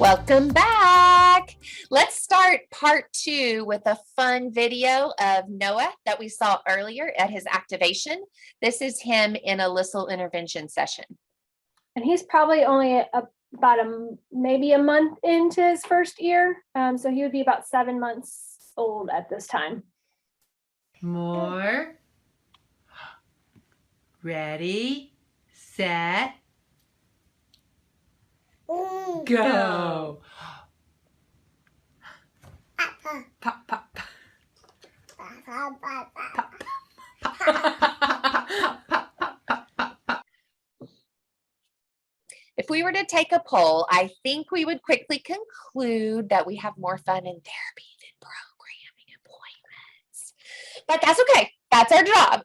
Welcome back. Let's start part 2 with a fun video of Noah that we saw earlier at his activation. This is him in a Lissel intervention session. And he's probably only maybe a month into his first year. So he would be about 7 months old at this time. More. Ready, set, go. Pop, pop. If we were to take a poll, I think we would quickly conclude that we have more fun in therapy than programming appointments. But that's okay. That's our job.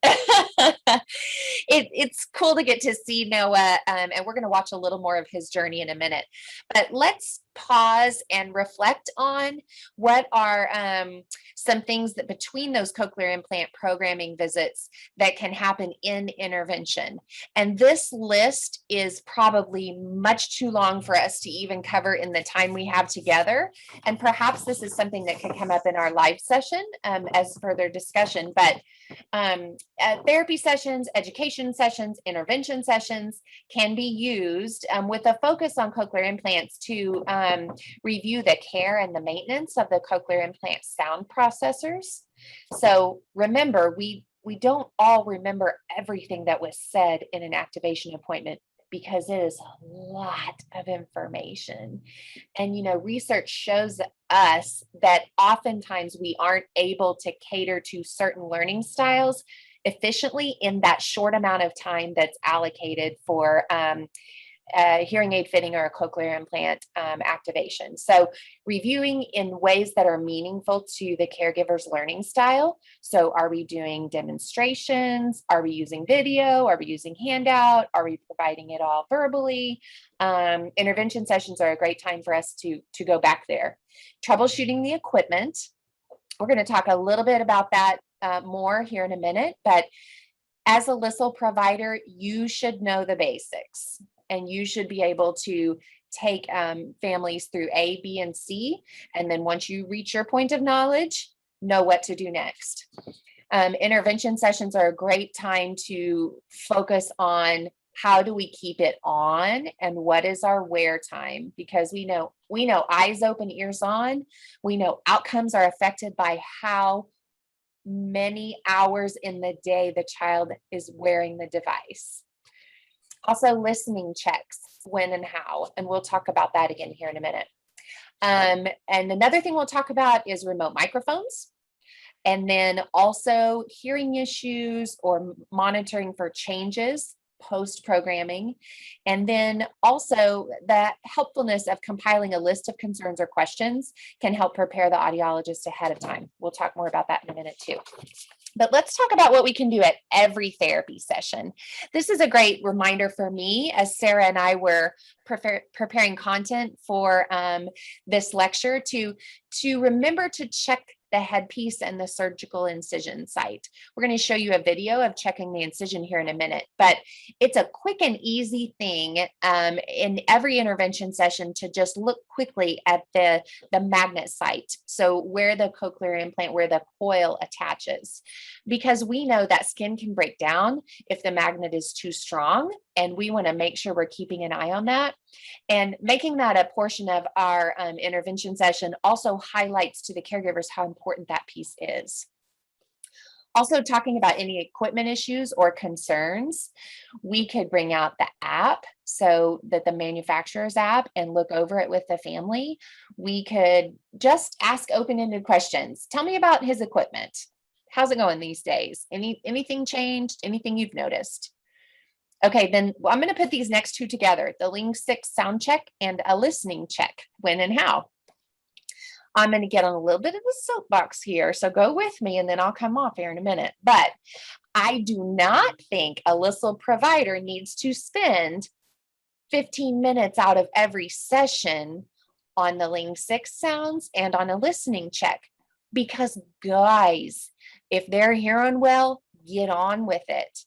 It's cool to get to see Noah, and we're going to watch a little more of his journey in a minute. But let's pause and reflect on what are some things that between those cochlear implant programming visits that can happen in intervention. And this list is probably much too long for us to even cover in the time we have together. And perhaps this is something that could come up in our live session as further discussion. But therapy sessions, education sessions, intervention sessions can be used with a focus on cochlear implants to review the care and the maintenance of the cochlear implant sound processors. So remember, we don't all remember everything that was said in an activation appointment because it is a lot of information. And, research shows us that oftentimes we aren't able to cater to certain learning styles efficiently in that short amount of time that's allocated for hearing aid fitting or a cochlear implant activation. So reviewing in ways that are meaningful to the caregiver's learning style. So are we doing demonstrations? Are we using video? Are we using handout? Are we providing it all verbally? Intervention sessions are a great time for us to go back there. Troubleshooting the equipment. We're going to talk a little bit about that more here in a minute, but as a Lissel provider, you should know the basics. And you should be able to take families through A, B, and C. And then once you reach your point of knowledge, know what to do next. Intervention sessions are a great time to focus on how do we keep it on and what is our wear time, because we know eyes open, ears on. We know outcomes are affected by how many hours in the day the child is wearing the device. Also, listening checks, when and how, and we'll talk about that again here in a minute. And another thing we'll talk about is remote microphones, and then also hearing issues or monitoring for changes post-programming, and then also the helpfulness of compiling a list of concerns or questions can help prepare the audiologist ahead of time. We'll talk more about that in a minute too. But let's talk about what we can do at every therapy session. This is a great reminder for me as Sarah and I were preparing content for this lecture to remember to check the headpiece and the surgical incision site. We're going to show you a video of checking the incision here in a minute, but it's a quick and easy thing in every intervention session to just look quickly at the magnet site. So where the cochlear implant, where the coil attaches, because we know that skin can break down if the magnet is too strong, and we want to make sure we're keeping an eye on that. And making that a portion of our intervention session also highlights to the caregivers how important that piece is. Also, talking about any equipment issues or concerns, we could bring out the app, so that the manufacturer's app, and look over it with the family. We could just ask open-ended questions. Tell me about his equipment. How's it going these days? Anything changed? Anything you've noticed? Okay, then I'm going to put these next two together, the Ling 6 sound check and a listening check, when and how. I'm going to get on a little bit of a soapbox here, so go with me and then I'll come off here in a minute. But I do not think a Lissel provider needs to spend 15 minutes out of every session on the Ling 6 sounds and on a listening check, because guys, if they're hearing well, get on with it.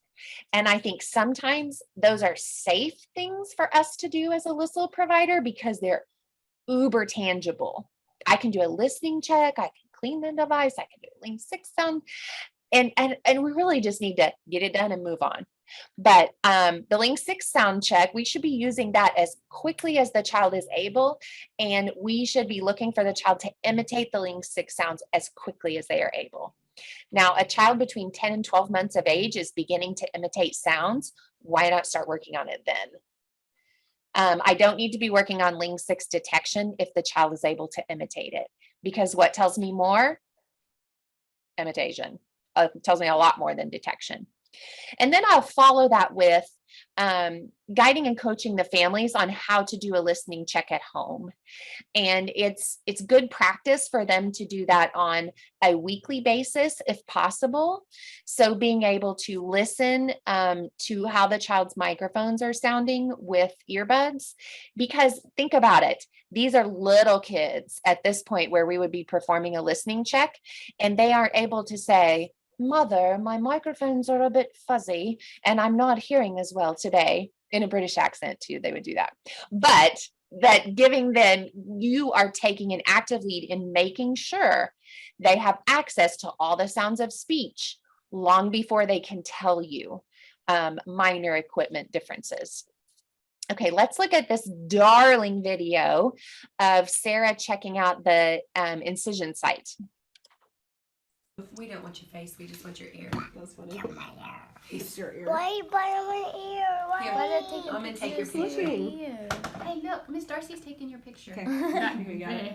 And I think sometimes those are safe things for us to do as a Lissel provider because they're uber tangible. I can do a listening check. I can clean the device. I can do a Link 6 sound. And we really just need to get it done and move on. But the Link 6 sound check, we should be using that as quickly as the child is able. And we should be looking for the child to imitate the Link 6 sounds as quickly as they are able. Now, a child between 10 and 12 months of age is beginning to imitate sounds. Why not start working on it then? I don't need to be working on Link 6 detection if the child is able to imitate it, because what tells me more? Imitation. It tells me a lot more than detection. And then I'll follow that with guiding and coaching the families on how to do a listening check at home. And it's good practice for them to do that on a weekly basis if possible. So being able to listen to how the child's microphones are sounding with earbuds, because think about it. These are little kids at this point where we would be performing a listening check, and they aren't able to say, "Mother, my microphones are a bit fuzzy and I'm not hearing as well today." In a British accent too, they would do that. But that giving them, you are taking an active lead in making sure they have access to all the sounds of speech long before they can tell you minor equipment differences. Okay, let's look at this darling video of Sarah checking out the incision site. We don't want your face, we just want your ear. That's funny. It's your ear. Why you bite on my ear? Why? Here, Why did I take I'm gonna take your picture. Hey, look, Miss Darcy's taking your picture. Okay. Here you go.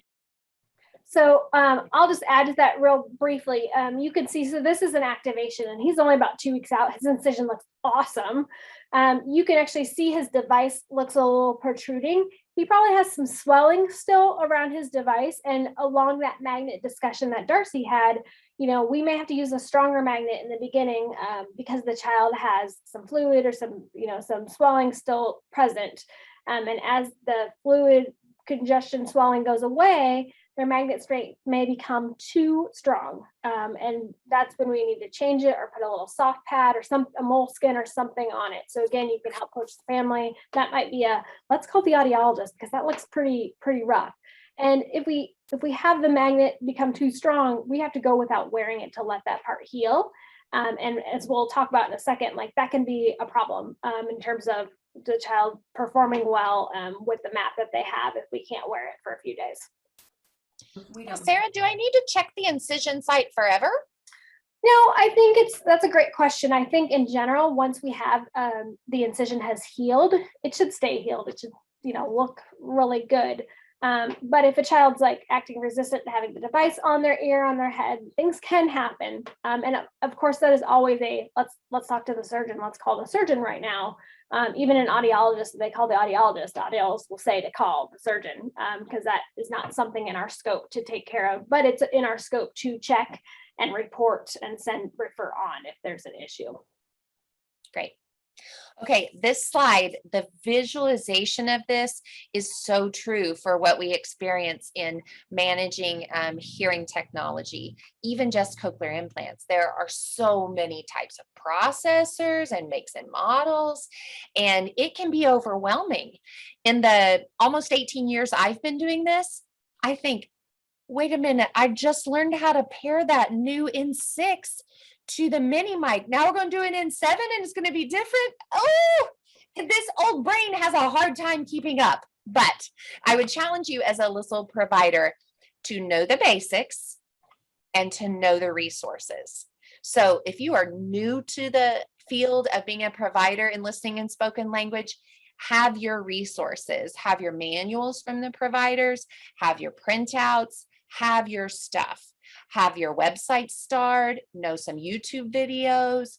So I'll just add to that real briefly. You can see, so this is an activation and he's only about 2 weeks out. His incision looks awesome. You can actually see his device looks a little protruding. He probably has some swelling still around his device, and along that magnet discussion that Darcy had, we may have to use a stronger magnet in the beginning because the child has some fluid or some swelling still present. And as the fluid congestion swelling goes away, their magnet strength may become too strong. And that's when we need to change it or put a little soft pad or a moleskin or something on it. So again, you can help coach the family. That might be let's call the audiologist, because that looks pretty rough. And if we have the magnet become too strong, we have to go without wearing it to let that part heal. And as we'll talk about in a second, like that can be a problem in terms of the child performing well with the map that they have if we can't wear it for a few days. Sarah, do I need to check the incision site forever? No, I think that's a great question. I think in general, once we have the incision has healed, it should stay healed. It should, look really good. But if a child's like acting resistant to having the device on their ear, on their head, things can happen. And of course, that is always let's talk to the surgeon. Let's call the surgeon right now. Even an audiologist, they call the audiologist. Audiologists will say to call the surgeon because that is not something in our scope to take care of, but it's in our scope to check and report and refer on if there's an issue. Great. Okay, this slide, the visualization of this is so true for what we experience in managing hearing technology, even just cochlear implants. There are so many types of processors and makes and models, and it can be overwhelming. In the almost 18 years I've been doing this, I think, wait a minute, I just learned how to pair that new N6 to the mini mic. Now we're going to do an N7 and it's going to be different. Oh, this old brain has a hard time keeping up. But I would challenge you as a LISL provider to know the basics and to know the resources. So if you are new to the field of being a provider in listening and spoken language, have your resources, have your manuals from the providers, have your printouts, have your stuff. Have your website starred, know some YouTube videos,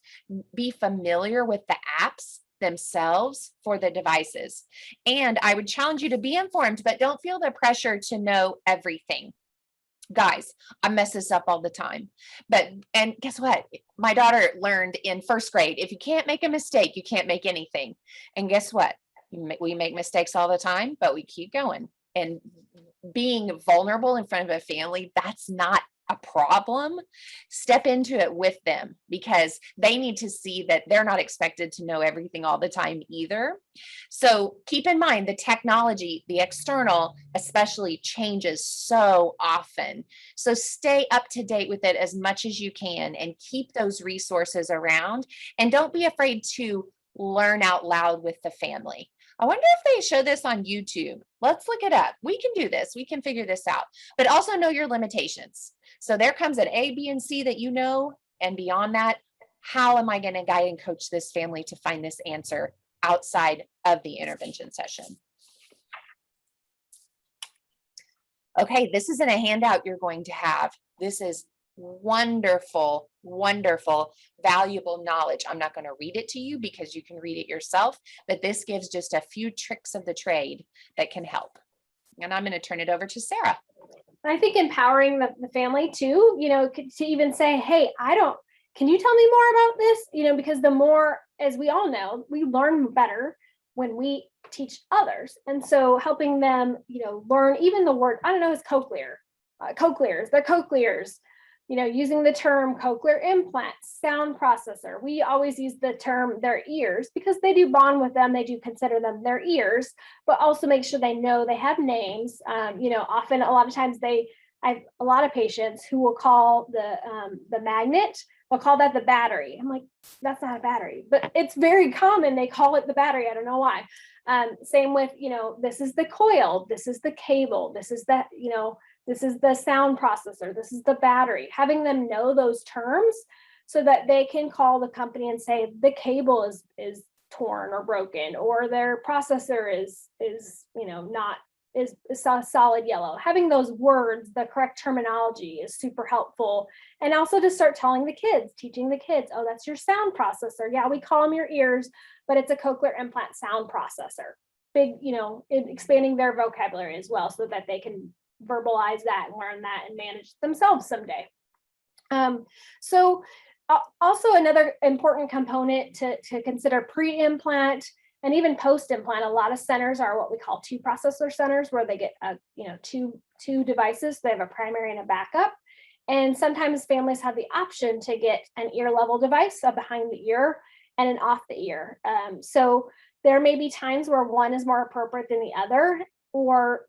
be familiar with the apps themselves for the devices. And I would challenge you to be informed, but don't feel the pressure to know everything. Guys, I mess this up all the time. And guess what? My daughter learned in first grade, if you can't make a mistake, you can't make anything. And guess what? We make mistakes all the time, but we keep going. And being vulnerable in front of a family, that's not a problem, step into it with them, because they need to see that they're not expected to know everything all the time either. So keep in mind, the technology, the external especially, changes so often. So stay up to date with it as much as you can and keep those resources around, and don't be afraid to learn out loud with the family. I wonder if they show this on YouTube. Let's look it up. We can do this. We can figure this out, but also know your limitations. So there comes an A, B, and C that you know, and beyond that, how am I going to guide and coach this family to find this answer outside of the intervention session? Okay, this isn't a handout you're going to have. This is wonderful, wonderful, valuable knowledge. I'm not going to read it to you because you can read it yourself, but this gives just a few tricks of the trade that can help. And I'm going to turn it over to Sarah. I think empowering the family too, to even say, hey, can you tell me more about this? Because the more, as we all know, we learn better when we teach others. And so helping them, learn even the word, I don't know, is cochlear, cochlears, they're cochlears, using the term cochlear implant, sound processor. We always use the term their ears because they do bond with them. They do consider them their ears, but also make sure they know they have names. Often a lot of times I have a lot of patients who will call the magnet, they'll call that the battery. I'm like, that's not a battery, but it's very common. They call it the battery. I don't know why. Same with, this is the coil, this is the cable, this is that, this is the sound processor, this is the battery, having them know those terms so that they can call the company and say the cable is torn or broken, or their processor is solid yellow. Having those words, the correct terminology, is super helpful. And also to start telling the kids, teaching the kids, oh, that's your sound processor. Yeah, we call them your ears, but it's a cochlear implant sound processor. Big, expanding their vocabulary as well so that they can verbalize that and learn that and manage themselves someday. So also another important component to consider pre-implant and even post-implant. A lot of centers are what we call 2 processor centers, where they get two devices. They have a primary and a backup. And sometimes families have the option to get an ear level device, a behind the ear, and an off the ear. So there may be times where one is more appropriate than the other, or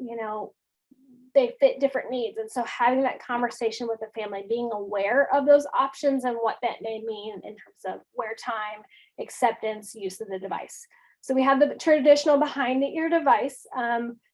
they fit different needs. And so having that conversation with the family, being aware of those options and what that may mean in terms of wear time, acceptance, use of the device. So we have the traditional behind the ear device,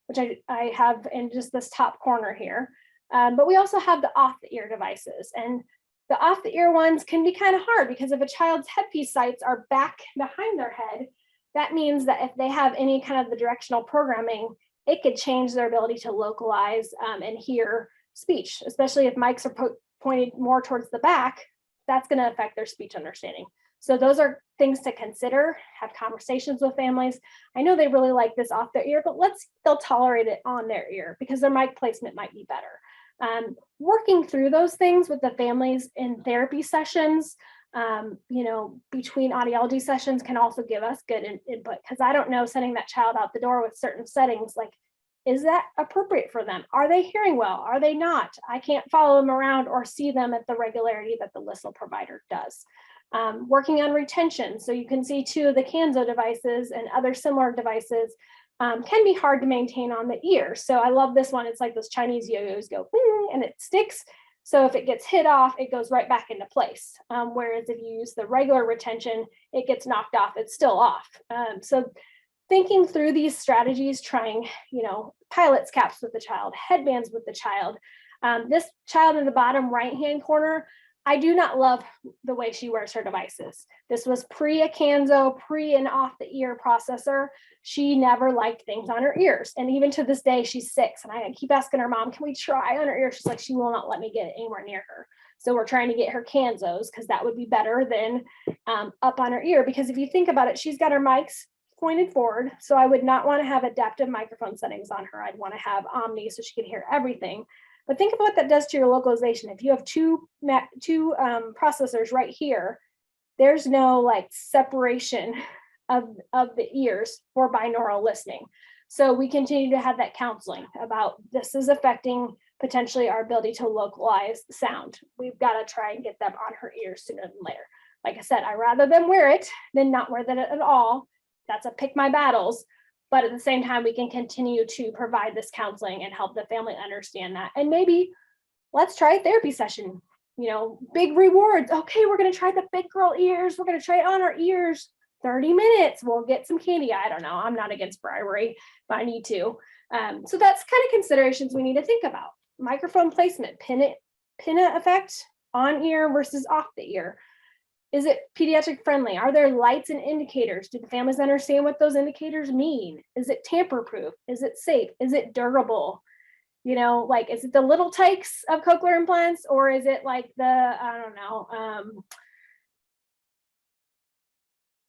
which I have in just this top corner here. But we also have the off the ear devices, and the off the ear ones can be kind of hard because if a child's headpiece sights are back behind their head, that means that if they have any kind of the directional programming, it could change their ability to localize and hear speech, especially if mics are pointed more towards the back. That's going to affect their speech understanding. So those are things to consider, have conversations with families. I know they really like this off their ear, but they'll tolerate it on their ear because their mic placement might be better. Working through those things with the families in therapy sessions, between audiology sessions can also give us good input, because I don't know, sending that child out the door with certain settings, like, is that appropriate for them? Are they hearing well? Are they not? I can't follow them around or see them at the regularity that the LISL provider does. Working on retention. So you can see 2 of the Kanzo devices and other similar devices can be hard to maintain on the ear. So I love this one. It's like those Chinese yo-yos go, and it sticks. So if it gets hit off, it goes right back into place. Whereas if you use the regular retention, it gets knocked off, it's still off. So thinking through these strategies, trying, pilot's caps with the child, headbands with the child. This child in the bottom right-hand corner, I do not love the way she wears her devices. This was pre a Kanzo, pre and off the ear processor. She never liked things on her ears. And even to this day, she's 6. And I keep asking her mom, can we try on her ear? She's like, she will not let me get it anywhere near her. So we're trying to get her Kanzos because that would be better than up on her ear. Because if you think about it, she's got her mics pointed forward. So I would not want to have adaptive microphone settings on her. I'd want to have Omni so she can hear everything. But think of what that does to your localization. If you have two processors right here, there's no like separation of the ears for binaural listening. So we continue to have that counseling about this is affecting potentially our ability to localize sound. We've got to try and get them on her ears sooner than later. Like I said, I'd rather them wear it than not wear that at all. That's a pick my battles. But at the same time, we can continue to provide this counseling and help the family understand that. And maybe let's try a therapy session, big rewards. Okay, we're going to try the big girl ears. We're going to try it on our ears. 30 minutes. We'll get some candy. I don't know. I'm not against bribery, but I need to. So that's kind of considerations we need to think about. Microphone placement, pinna effect on ear versus off the ear. Is it pediatric friendly? Are there lights and indicators? Do the families understand what those indicators mean? Is it tamper proof? Is it safe? Is it durable? Is it the little tykes of cochlear implants, or is it like the, I don't know,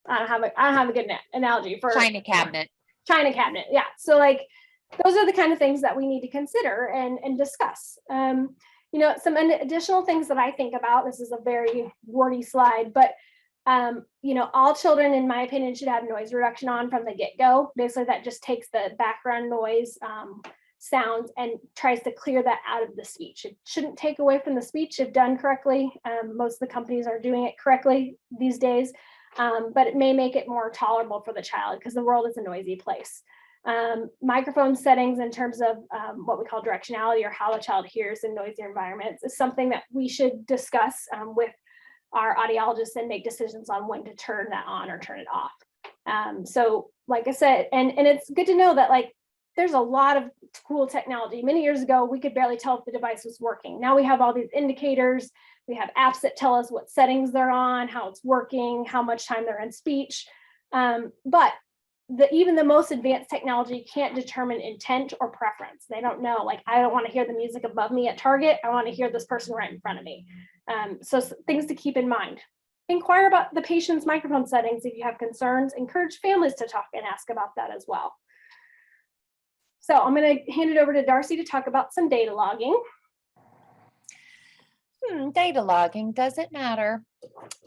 I don't have a good analogy for China cabinet. China cabinet. Yeah. So those are the kind of things that we need to consider and discuss. Some additional things that I think about, this is a very wordy slide, but all children, in my opinion, should have noise reduction on from the get-go. Basically, that just takes the background noise sounds and tries to clear that out of the speech. It shouldn't take away from the speech if done correctly. Most of the companies are doing it correctly these days. But it may make it more tolerable for the child because the world is a noisy place. Microphone settings in terms of what we call directionality, or how the child hears in noisy environments, is something that we should discuss with our audiologists and make decisions on when to turn that on or turn it off. So like I said, and it's good to know that there's a lot of cool technology. Many years ago, we could barely tell if the device was working. Now we have all these indicators. We have apps that tell us what settings they're on, how it's working, how much time they're in speech. But even the most advanced technology can't determine intent or preference. They don't know, I don't want to hear the music above me at Target. I want to hear this person right in front of me. So things to keep in mind. Inquire about the patient's microphone settings if you have concerns. Encourage families to talk and ask about that as well. So I'm going to hand it over to Darcy to talk about some data logging. Data logging, does it matter?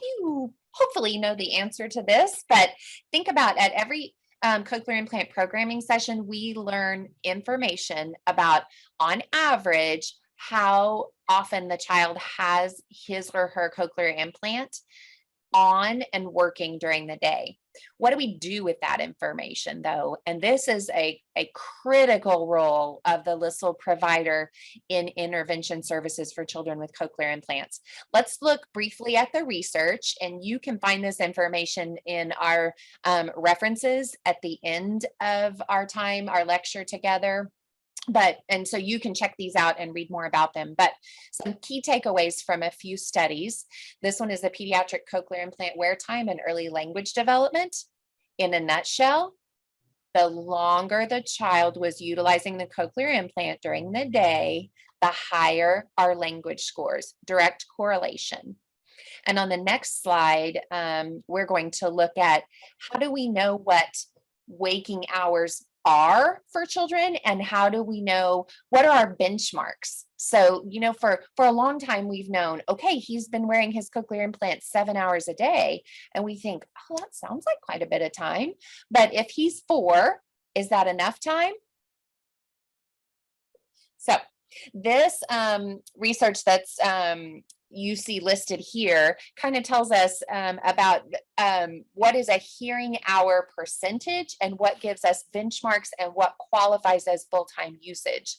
You hopefully know the answer to this, but think about at every cochlear implant programming session, we learn information about, on average, how often the child has his or her cochlear implant on and working during the day. What do we do with that information, though? And this is a critical role of the LISL provider in intervention services for children with cochlear implants. Let's look briefly at the research, and you can find this information in our references at the end of our lecture together. And so you can check these out and read more about them. But some key takeaways from a few studies. This one is the pediatric cochlear implant wear time and early language development. In a nutshell, the longer the child was utilizing the cochlear implant during the day, the higher our language scores. Direct correlation. And on the next slide, we're going to look at how do we know what waking hours are for children, and how do we know what are our benchmarks? So, for a long time we've known, okay, he's been wearing his cochlear implant 7 hours a day, and we think, oh, that sounds like quite a bit of time. But if he's 4, is that enough time? So this research that's you see listed here kind of tells us about what is a hearing hour percentage and what gives us benchmarks and what qualifies as full-time usage.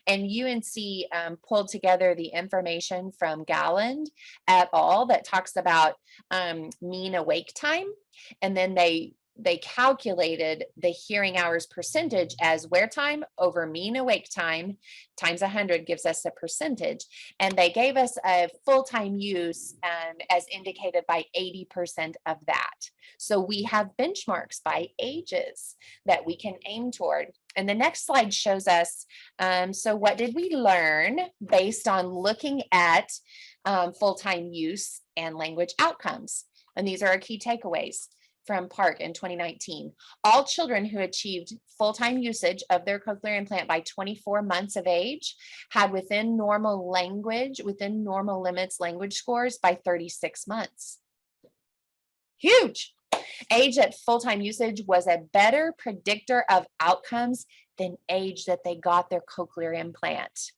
And UNC pulled together the information from Galland et al. That talks about mean awake time, and then they calculated the hearing hours percentage as wear time over mean awake time times 100 gives us a percentage. And they gave us a full-time use as indicated by 80% of that. So we have benchmarks by ages that we can aim toward. And the next slide shows us, so what did we learn based on looking at full-time use and language outcomes? And these are our key takeaways from Park in 2019. All children who achieved full-time usage of their cochlear implant by 24 months of age had within normal limits language scores by 36 months. Huge. Age at full-time usage was a better predictor of outcomes than age that they got their cochlear implant.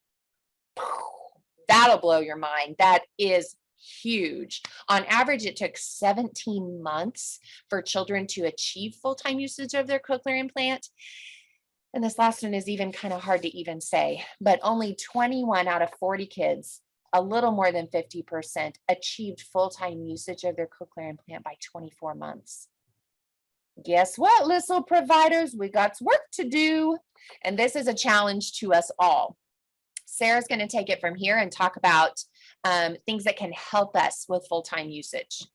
That'll blow your mind. That is huge. On average, it took 17 months for children to achieve full-time usage of their cochlear implant. And this last one is even kind of hard to even say, but only 21 out of 40 kids, a little more than 50%, achieved full-time usage of their cochlear implant by 24 months. Guess what, little providers? We got work to do. And this is a challenge to us all. Sarah's going to take it from here and talk about things that can help us with full-time usage.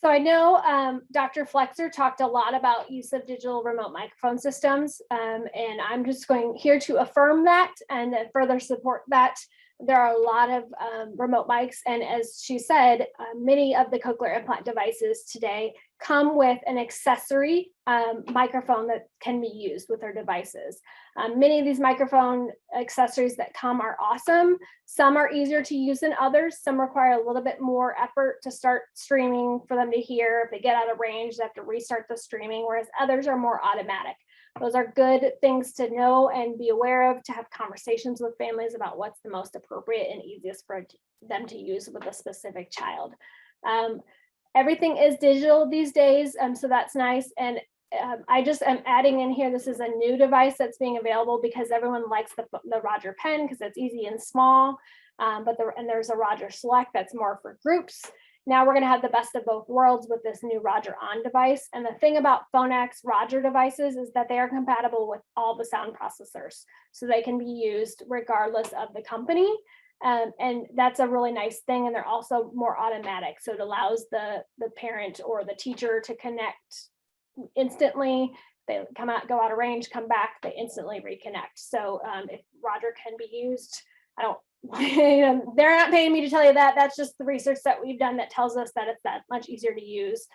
So I know Dr. Flexer talked a lot about use of digital remote microphone systems, and I'm just going here to affirm that and further support that. There are a lot of remote mics, and as she said, many of the cochlear implant devices today come with an accessory microphone that can be used with their devices. Many of these microphone accessories that come are awesome. Some are easier to use than others. Some require a little bit more effort to start streaming for them to hear. If they get out of range, they have to restart the streaming, whereas others are more automatic. Those are good things to know and be aware of, to have conversations with families about what's the most appropriate and easiest for them to use with a specific child. Everything is digital these days, so that's nice. And I just am adding in here, this is a new device that's being available because everyone likes the Roger Pen because it's easy and small, and there's a Roger Select that's more for groups. Now we're going to have the best of both worlds with this new Roger On device. And the thing about Phonax Roger devices is that they are compatible with all the sound processors. So they can be used regardless of the company. And that's a really nice thing. And they're also more automatic. So it allows the parent or the teacher to connect instantly. They come out, go out of range, come back, they instantly reconnect. So if Roger can be used, they're not paying me to tell you that. That's just the research that we've done that tells us that it's that much easier to use.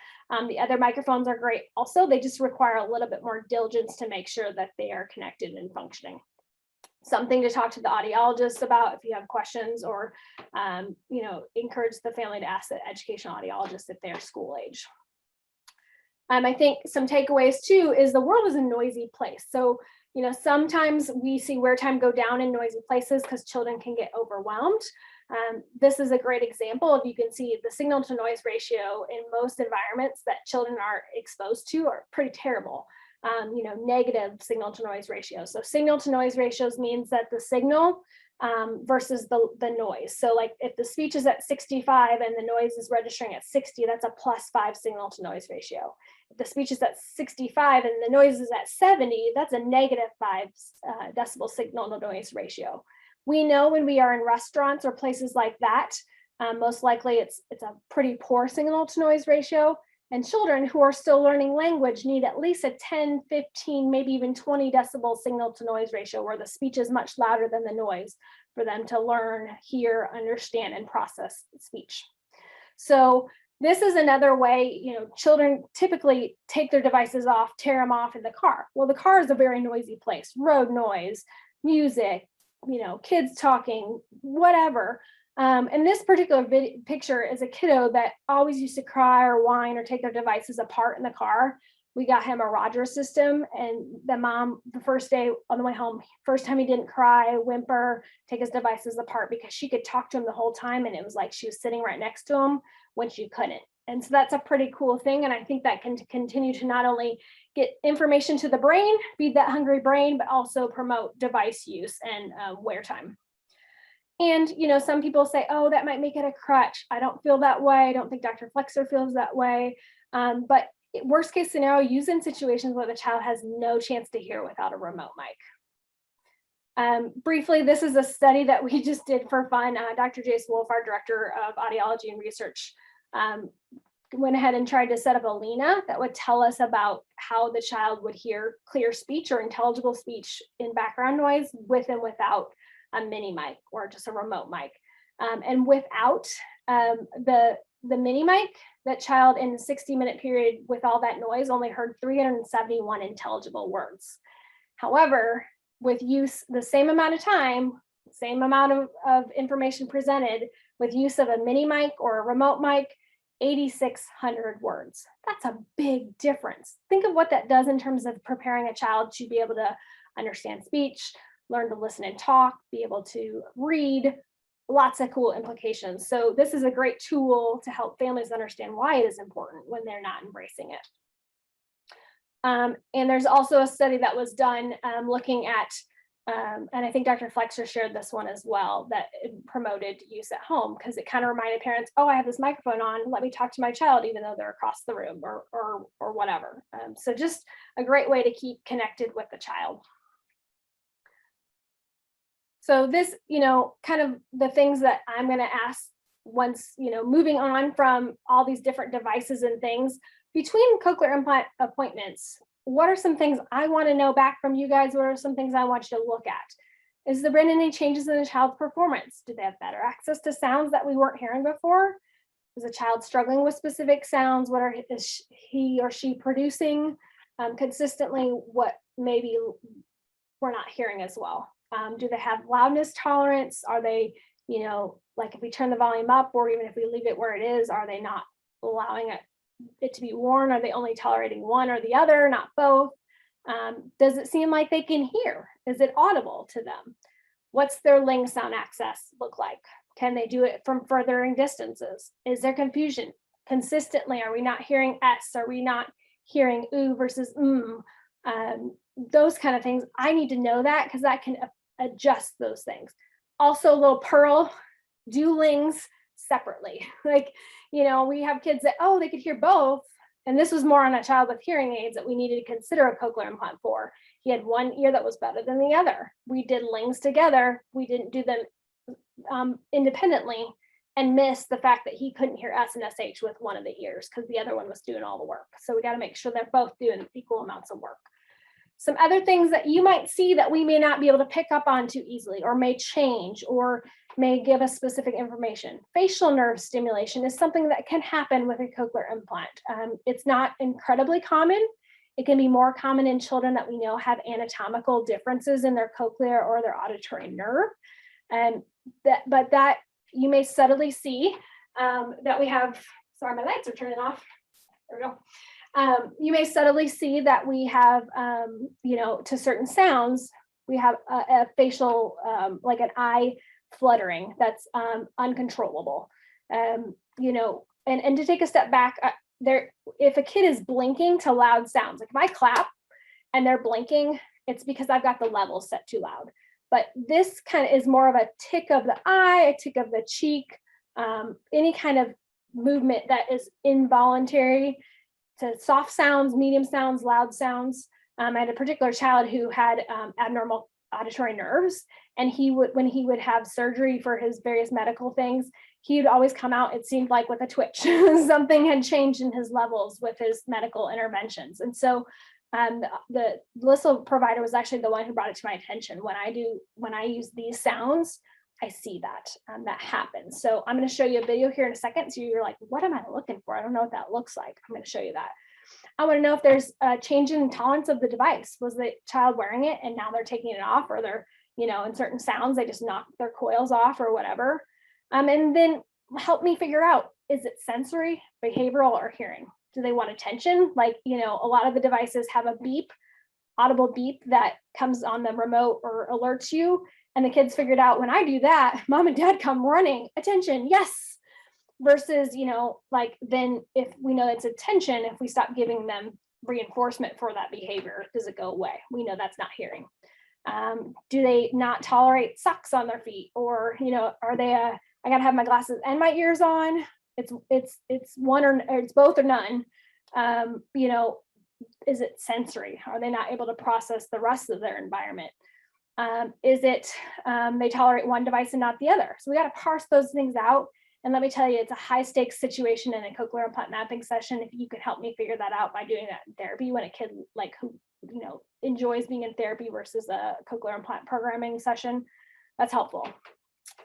The other microphones are great. Also, they just require a little bit more diligence to make sure that they are connected and functioning. Something to talk to the audiologist about if you have questions, or encourage the family to ask the educational audiologist if they're school age. I think some takeaways too is the world is a noisy place. So sometimes we see wear time go down in noisy places because children can get overwhelmed. This is a great example of, you can see the signal to noise ratio in most environments that children are exposed to are pretty terrible. Negative signal to noise ratio. So signal to noise ratios means that the signal versus the noise. So like if the speech is at 65 and the noise is registering at 60, that's a +5 signal to noise ratio. If the speech is at 65 and the noise is at 70, that's a -5 decibel signal to noise ratio. We know when we are in restaurants or places like that, most likely it's a pretty poor signal to noise ratio. And children who are still learning language need at least a 10, 15, maybe even 20 decibel signal to noise ratio, where the speech is much louder than the noise, for them to learn, hear, understand, and process speech. So this is another way, children typically take their devices off, tear them off in the car. Well, the car is a very noisy place, road noise, music, kids talking, whatever. And this particular picture is a kiddo that always used to cry or whine or take their devices apart in the car. We got him a Roger system, and the mom, the first day on the way home, first time he didn't cry, whimper, take his devices apart, because she could talk to him the whole time, and it was like she was sitting right next to him when she couldn't. And so that's a pretty cool thing. And I think that can continue to not only get information to the brain, feed that hungry brain, but also promote device use and wear time. And, some people say, oh, that might make it a crutch. I don't feel that way. I don't think Dr. Flexer feels that way. But worst case scenario, use in situations where the child has no chance to hear without a remote mic. Briefly, this is a study that we just did for fun. Dr. Jace Wolf, our director of audiology and research, went ahead and tried to set up a Lena that would tell us about how the child would hear clear speech or intelligible speech in background noise with and without a mini mic or just a remote mic. And without the mini mic, that child in the 60-minute period with all that noise only heard 371 intelligible words. However, with use the same amount of time, same amount of information presented, with use of a mini mic or a remote mic, 8,600 words. That's a big difference. Think of what that does in terms of preparing a child to be able to understand speech, learn to listen and talk, be able to read, lots of cool implications. So this is a great tool to help families understand why it is important when they're not embracing it. And there's also a study that was done looking at, and I think Dr. Flexer shared this one as well, that promoted use at home, because it kind of reminded parents, oh, I have this microphone on, let me talk to my child, even though they're across the room or whatever. So just a great way to keep connected with the child. So this, kind of the things that I'm going to ask once, moving on from all these different devices and things, between cochlear implant appointments, what are some things I want to know back from you guys? What are some things I want you to look at? Is there been any changes in the child's performance? Do they have better access to sounds that we weren't hearing before? Is the child struggling with specific sounds? What is he or she producing consistently? What maybe we're not hearing as well? Do they have loudness tolerance? Are they, like if we turn the volume up, or even if we leave it where it is, are they not allowing it to be worn? Are they only tolerating one or the other, not both? Does it seem like they can hear? Is it audible to them? What's their ling sound access look like? Can they do it from furthering distances? Is there confusion? Consistently, are we not hearing S? Are we not hearing oo versus those kind of things? I need to know that, because that can adjust those things. Also, little pearl, do lings separately. Like, we have kids that, they could hear both. And this was more on a child with hearing aids that we needed to consider a cochlear implant for. He had one ear that was better than the other. We did lings together. We didn't do them independently, and miss the fact that he couldn't hear S and SH with one of the ears because the other one was doing all the work. So we got to make sure they're both doing equal amounts of work. Some other things that you might see that we may not be able to pick up on too easily, or may change, or may give us specific information. Facial nerve stimulation is something that can happen with a cochlear implant. It's not incredibly common. It can be more common in children that we know have anatomical differences in their cochlear or their auditory nerve. But that you may subtly see that we have, sorry, my lights are turning off. There we go. You may subtly see that we have, to certain sounds, we have a facial, like an eye fluttering that's uncontrollable. And to take a step back, if a kid is blinking to loud sounds, like if I clap and they're blinking, it's because I've got the level set too loud. But this kind of is more of a tick of the eye, a tick of the cheek, any kind of movement that is involuntary to soft sounds, medium sounds, loud sounds. I had a particular child who had abnormal auditory nerves, and when he would have surgery for his various medical things, he would always come out, it seemed like, with a twitch. Something had changed in his levels with his medical interventions. And so the LISL provider was actually the one who brought it to my attention. When I use these sounds, I see that happens. So I'm going to show you a video here in a second. So you're like, what am I looking for? I don't know what that looks like. I'm going to show you that. I want to know if there's a change in tolerance of the device. Was the child wearing it and now they're taking it off, or they're, in certain sounds, they just knock their coils off or whatever. And then help me figure out, is it sensory, behavioral, or hearing? Do they want attention? Like, a lot of the devices have a beep, audible beep that comes on the remote or alerts you. And the kids figured out, when I do that, mom and dad come running, attention, yes. Versus, like, then if we know it's attention, if we stop giving them reinforcement for that behavior, does it go away? We know that's not hearing. Do they not tolerate socks on their feet? Or, are they I gotta have my glasses and my ears on? It's one or it's both or none. Is it sensory? Are they not able to process the rest of their environment? Is it they tolerate one device and not the other? So we got to parse those things out. And let me tell you, it's a high stakes situation in a cochlear implant mapping session. If you could help me figure that out by doing that in therapy, when a kid like who enjoys being in therapy versus a cochlear implant programming session, that's helpful.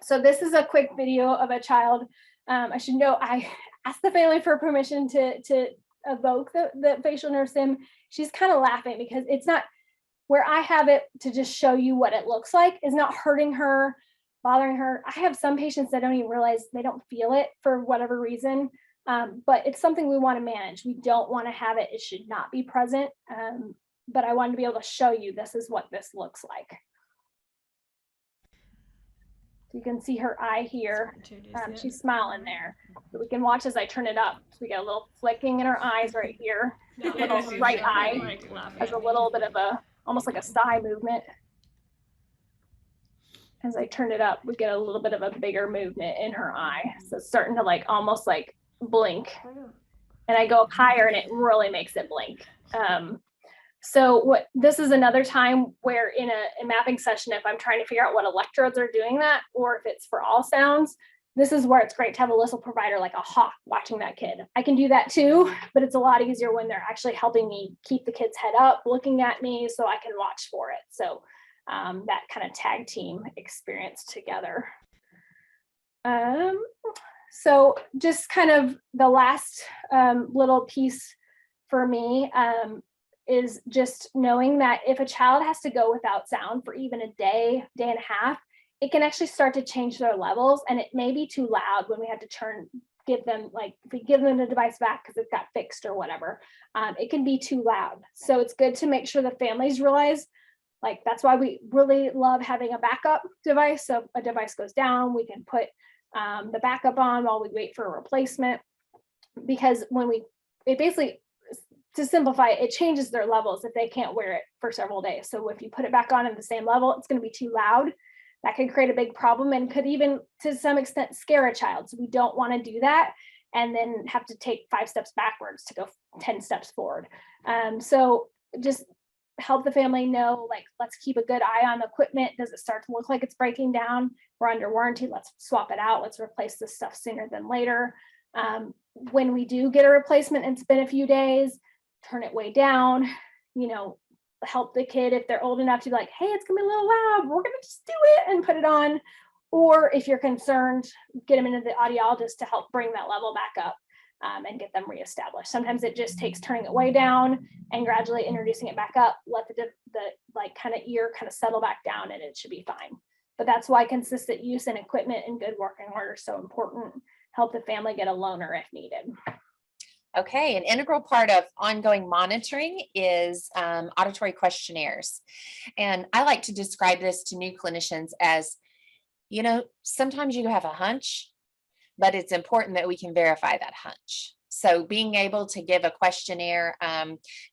So this is a quick video of a child. I should know I asked the family for permission to evoke the facial nerve stim. She's kind of laughing because it's not where I have it to just show you what it looks like, is not hurting her, bothering her. I have some patients that don't even realize they don't feel it for whatever reason. But it's something we want to manage. We don't want to have it. It should not be present. But I wanted to be able to show you this is what this looks like. So you can see her eye here. She's smiling there. So we can watch as I turn it up. So we get a little flicking in her eyes right here. Little right eye has a little bit of a, almost like a sigh movement. As I turn it up, we get a little bit of a bigger movement in her eye. So it's starting to like almost like blink. And I go up higher and it really makes it blink. So this is another time where in a mapping session, if I'm trying to figure out what electrodes are doing that, or if it's for all sounds, this is where it's great to have a LISL provider like a hawk watching that kid. I can do that too, but it's a lot easier when they're actually helping me keep the kid's head up, looking at me so I can watch for it. So that kind of tag team experience together. So just kind of the last little piece for me is just knowing that if a child has to go without sound for even a day, day and a half, it can actually start to change their levels, and it may be too loud when we have to give them, like if we give them the device back because it got fixed or whatever, it can be too loud. So it's good to make sure the families realize, like that's why we really love having a backup device. So if a device goes down, we can put the backup on while we wait for a replacement, because it basically, to simplify, it changes their levels if they can't wear it for several days. So if you put it back on at the same level, it's going to be too loud. That could create a big problem and could even to some extent scare a child. So we don't want to do that and then have to take 5 steps backwards to go 10 steps forward. So just help the family know, like, let's keep a good eye on the equipment. Does it start to look like it's breaking down? We're under warranty. Let's swap it out. Let's replace this stuff sooner than later. When we do get a replacement and it's been a few days, turn it way down, help the kid if they're old enough to be like, hey, it's gonna be a little loud, we're gonna just do it and put it on. Or if you're concerned, get them into the audiologist to help bring that level back up and get them reestablished. Sometimes it just takes turning it way down and gradually introducing it back up, let the like kind of ear kind of settle back down, and it should be fine. But that's why consistent use and equipment and good working order is so important. Help the family get a loaner if needed. Okay, an integral part of ongoing monitoring is auditory questionnaires. And I like to describe this to new clinicians as, sometimes you have a hunch, but it's important that we can verify that hunch. So being able to give a questionnaire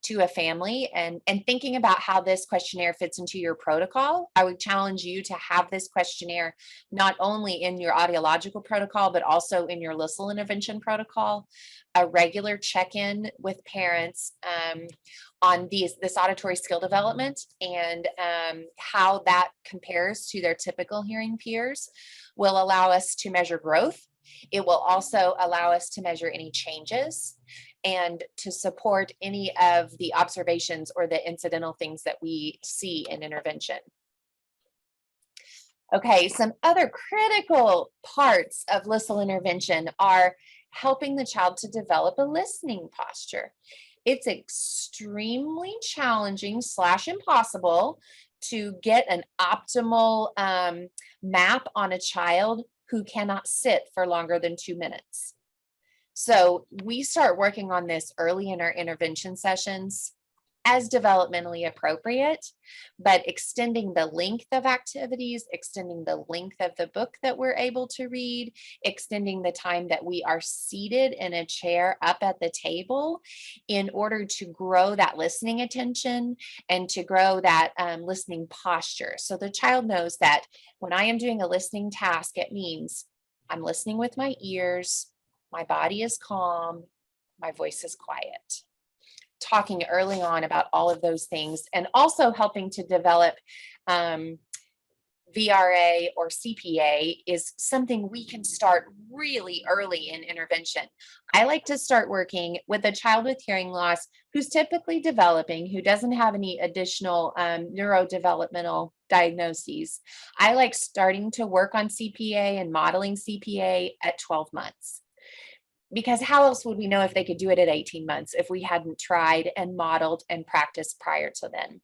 to a family and thinking about how this questionnaire fits into your protocol, I would challenge you to have this questionnaire not only in your audiological protocol, but also in your LISL intervention protocol, a regular check-in with parents on this auditory skill development and how that compares to their typical hearing peers will allow us to measure growth. It will also allow us to measure any changes and to support any of the observations or the incidental things that we see in intervention. Okay, some other critical parts of LISL intervention are helping the child to develop a listening posture. It's extremely challenging / impossible to get an optimal map on a child who cannot sit for longer than 2 minutes. So we start working on this early in our intervention sessions as developmentally appropriate, but extending the length of activities, extending the length of the book that we're able to read, extending the time that we are seated in a chair up at the table in order to grow that listening attention and to grow that listening posture. So the child knows that when I am doing a listening task, it means I'm listening with my ears, my body is calm, my voice is quiet. Talking early on about all of those things, and also helping to develop VRA or CPA is something we can start really early in intervention. I like to start working with a child with hearing loss who's typically developing, who doesn't have any additional neurodevelopmental diagnoses. I like starting to work on CPA and modeling CPA at 12 months. Because how else would we know if they could do it at 18 months if we hadn't tried and modeled and practiced prior to then?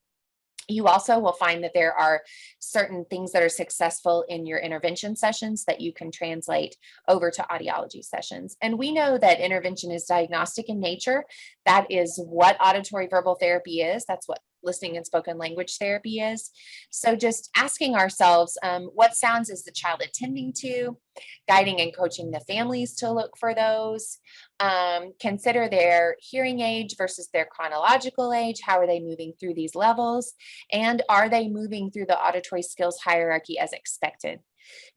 You also will find that there are certain things that are successful in your intervention sessions that you can translate over to audiology sessions. And we know that intervention is diagnostic in nature. That is what auditory verbal therapy is. That's what listening and spoken language therapy is. So just asking ourselves, what sounds is the child attending to, guiding and coaching the families to look for those. Consider their hearing age versus their chronological age. How are they moving through these levels? And are they moving through the auditory skills hierarchy as expected?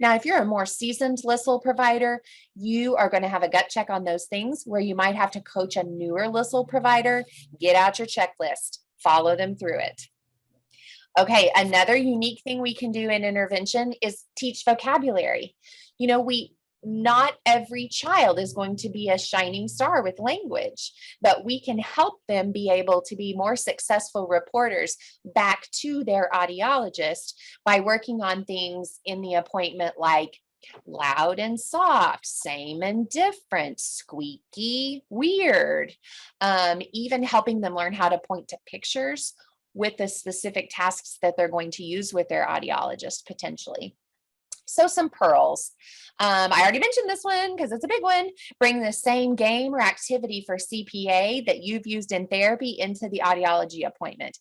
Now, if you're a more seasoned LISL provider, you are going to have a gut check on those things where you might have to coach a newer LISL provider. Get out your checklist, follow them through it. Okay, another unique thing we can do in intervention is teach vocabulary. You know, not every child is going to be a shining star with language, but we can help them be able to be more successful reporters back to their audiologist by working on things in the appointment like loud and soft, same and different, squeaky, weird, even helping them learn how to point to pictures with the specific tasks that they're going to use with their audiologist potentially. So some pearls. I already mentioned this one because it's a big one. Bring the same game or activity for CPA that you've used in therapy into the audiology appointment.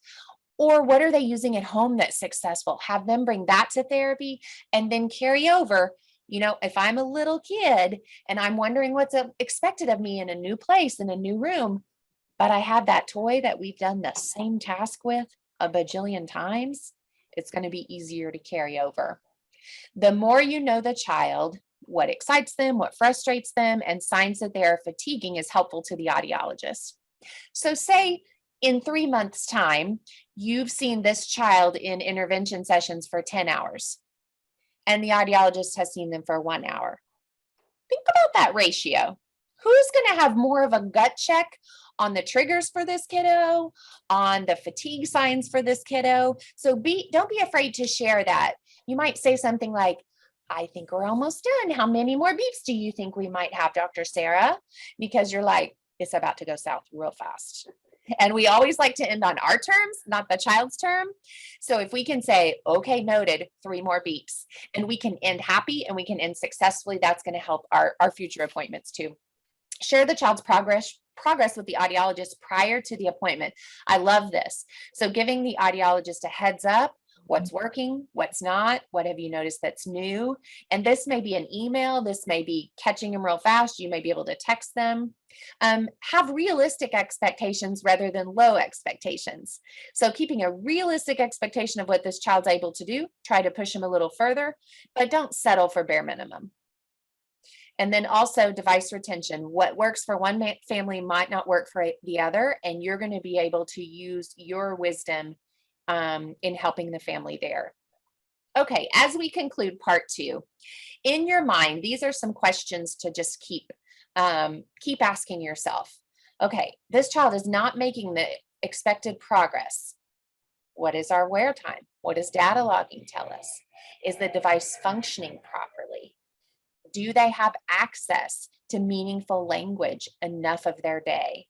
Or what are they using at home that's successful? Have them bring that to therapy and then carry over. You know, if I'm a little kid and I'm wondering what's expected of me in a new place, in a new room, but I have that toy that we've done the same task with a bajillion times, it's going to be easier to carry over. The more you know the child, what excites them, what frustrates them, and signs that they are fatiguing is helpful to the audiologist. So say in 3 months' time, you've seen this child in intervention sessions for 10 hours, and the audiologist has seen them for 1 hour. Think about that ratio. Who's going to have more of a gut check on the triggers for this kiddo, on the fatigue signs for this kiddo? So don't be afraid to share that. You might say something like, I think we're almost done. How many more beeps do you think we might have, Dr. Sarah? Because you're like, it's about to go south real fast. And we always like to end on our terms, not the child's term. So if we can say, okay, noted, 3 more beeps, and we can end happy and we can end successfully, that's going to help our future appointments too. Share the child's progress with the audiologist prior to the appointment. I love this. So giving the audiologist a heads up, what's working, what's not, what have you noticed that's new? And this may be an email, this may be catching them real fast, you may be able to text them. Have realistic expectations rather than low expectations. So keeping a realistic expectation of what this child's able to do, try to push them a little further, but don't settle for bare minimum. And then also device retention. What works for one family might not work for the other, and you're going to be able to use your wisdom in helping the family there. Okay, as we conclude part 2, in your mind, these are some questions to just keep asking yourself. Okay, this child is not making the expected progress. What is our wear time? What does data logging tell us? Is the device functioning properly? Do they have access to meaningful language enough of their day?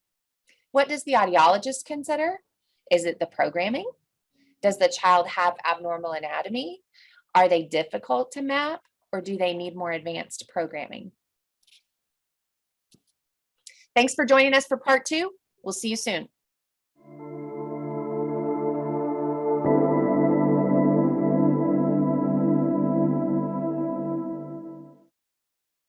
What does the audiologist consider? Is it the programming? Does the child have abnormal anatomy? Are they difficult to map, or do they need more advanced programming? Thanks for joining us for part 2. We'll see you soon.